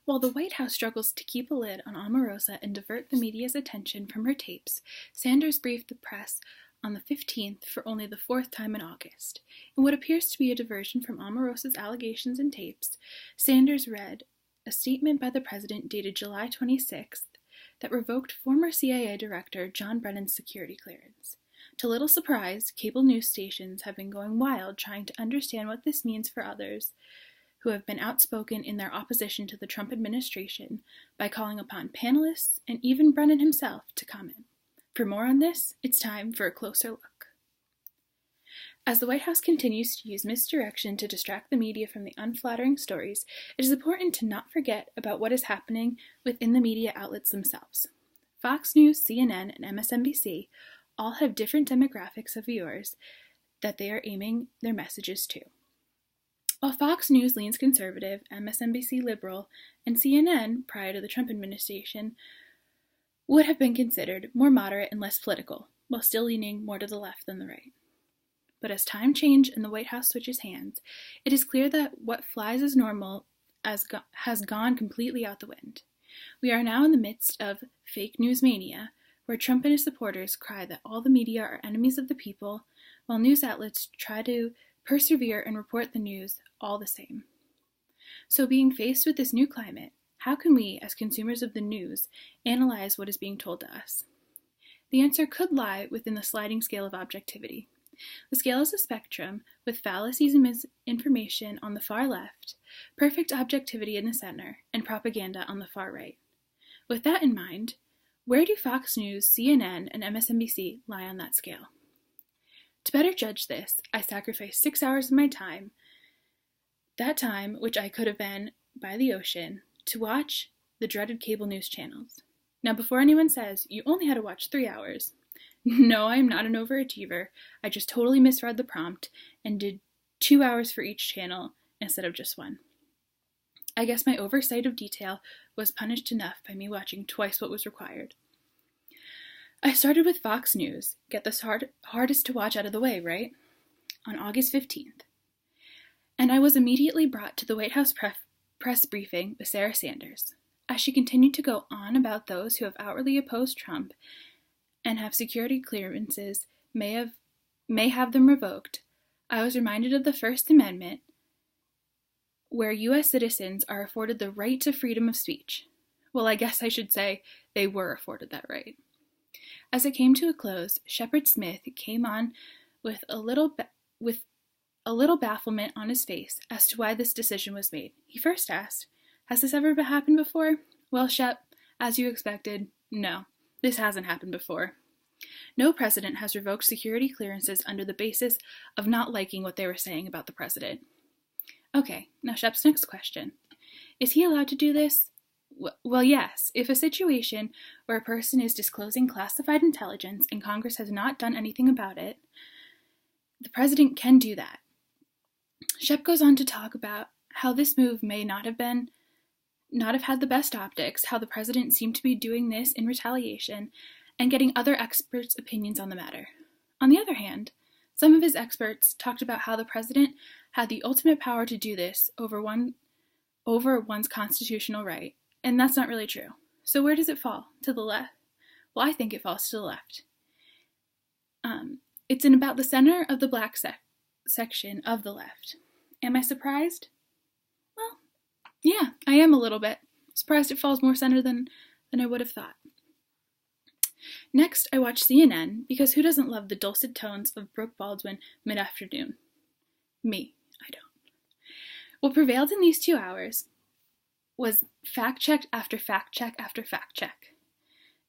While the White House struggles to keep a lid on Omarosa and divert the media's attention from her tapes, Sanders briefed the press on the 15th for only the fourth time in August. In what appears to be a diversion from Omarosa's allegations and tapes, Sanders read a statement by the president dated July 26th that revoked former CIA Director John Brennan's security clearance. To little surprise, cable news stations have been going wild trying to understand what this means for others who have been outspoken in their opposition to the Trump administration by calling upon panelists and even Brennan himself to comment. For more on this, it's time for a closer look. As the White House continues to use misdirection to distract the media from the unflattering stories, it is important to not forget about what is happening within the media outlets themselves. Fox News, CNN, and MSNBC all have different demographics of viewers that they are aiming their messages to. While Fox News leans conservative, MSNBC liberal, and CNN, prior to the Trump administration, would have been considered more moderate and less political, while still leaning more to the left than the right. But as time changes and the White House switches hands, it is clear that what flies as normal has gone completely out the wind. We are now in the midst of fake news mania, where Trump and his supporters cry that all the media are enemies of the people, while news outlets try to persevere and report the news all the same. So being faced with this new climate, how can we, as consumers of the news, analyze what is being told to us? The answer could lie within the sliding scale of objectivity. The scale is a spectrum, with fallacies and misinformation on the far left, perfect objectivity in the center, and propaganda on the far right. With that in mind, where do Fox News, CNN, and MSNBC lie on that scale? To better judge this, I sacrificed 6 hours of my time, that time which I could have been by the ocean, to watch the dreaded cable news channels. Now, before anyone says, you only had to watch 3 hours. No, I am not an overachiever. I just totally misread the prompt and did 2 hours for each channel instead of just one. I guess my oversight of detail was punished enough by me watching twice what was required. I started with Fox News. Get this hardest to watch out of the way, right? On August 15th. And I was immediately brought to the White House press briefing with Sarah Sanders. As she continued to go on about those who have outwardly opposed Trump and have security clearances may have them revoked, I was reminded of the First Amendment, where U.S. citizens are afforded the right to freedom of speech. Well, I guess I should say they were afforded that right. As it came to a close, Shepard Smith came on with a little bafflement on his face as to why this decision was made. He first asked, "Has this ever happened before?" Well, Shep, as you expected, no, this hasn't happened before. No president has revoked security clearances under the basis of not liking what they were saying about the president. Okay, now Shep's next question. Is he allowed to do this? Well, yes, if a situation where a person is disclosing classified intelligence and Congress has not done anything about it, the president can do that. Shep goes on to talk about how this move may not have had the best optics, how the president seemed to be doing this in retaliation, and getting other experts' opinions on the matter. On the other hand, some of his experts talked about how the president had the ultimate power to do this over one's constitutional right, and that's not really true. So where does it fall? To the left? Well, I think it falls to the left. It's in about the center of the black section of the left. Am I surprised? Well, yeah, I am a little bit. Surprised it falls more center than I would have thought. Next, I watched CNN, because who doesn't love the dulcet tones of Brooke Baldwin mid-afternoon? Me, I don't. What prevailed in these 2 hours was fact-check after fact-check after fact-check.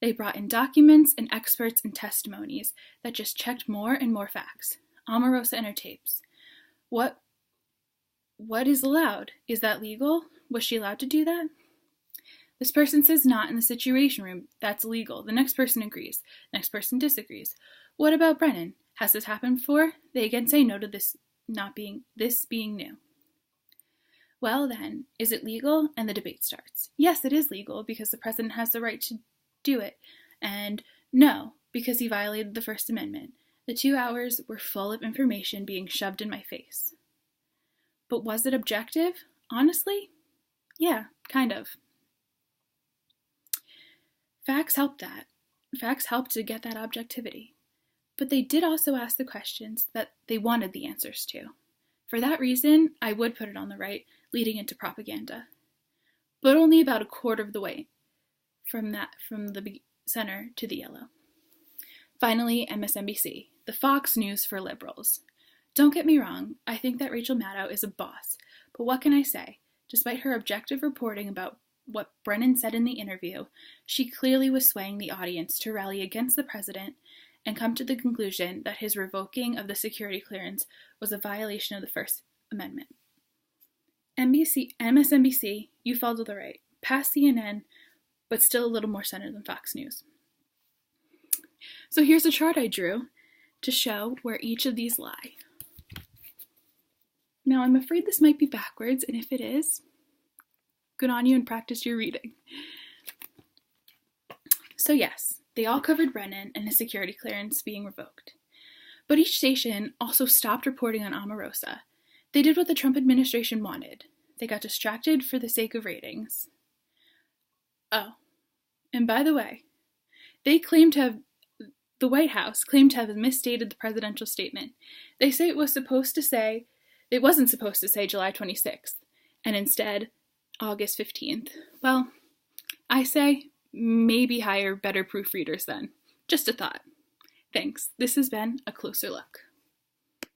They brought in documents and experts and testimonies that just checked more and more facts. Omarosa and her tapes. What is allowed? Is that legal? Was she allowed to do that? This person says not in the Situation Room. That's illegal. The next person agrees. The next person disagrees. What about Brennan? Has this happened before? They again say no to this being new. Well then, is it legal? And the debate starts. Yes, it is legal because the president has the right to do it. And no, because he violated the First Amendment. The 2 hours were full of information being shoved in my face. But was it objective? Honestly? Yeah, Kind of. Facts helped that. Facts helped to get that objectivity. But they did also ask the questions that they wanted the answers to. For that reason, I would put it on the right, leading into propaganda. But only about a quarter of the way from the center to the yellow. Finally, MSNBC, the Fox News for liberals. Don't get me wrong, I think that Rachel Maddow is a boss, but what can I say? Despite her objective reporting about what Brennan said in the interview, she clearly was swaying the audience to rally against the president and come to the conclusion that his revoking of the security clearance was a violation of the First Amendment. MSNBC, you fell to the right, past CNN, but still a little more centered than Fox News. So here's a chart I drew to show where each of these lie. Now, I'm afraid this might be backwards, and if it is, good on you and practice your reading. So yes, they all covered Brennan and his security clearance being revoked. But each station also stopped reporting on Omarosa. They did what the Trump administration wanted. They got distracted for the sake of ratings. Oh, and by the way, the White House claimed to have misstated the presidential statement. They say it wasn't supposed to say July 26th, and instead, August 15th. Well, I say maybe hire better proofreaders then. Just a thought. Thanks. This has been A Closer Look.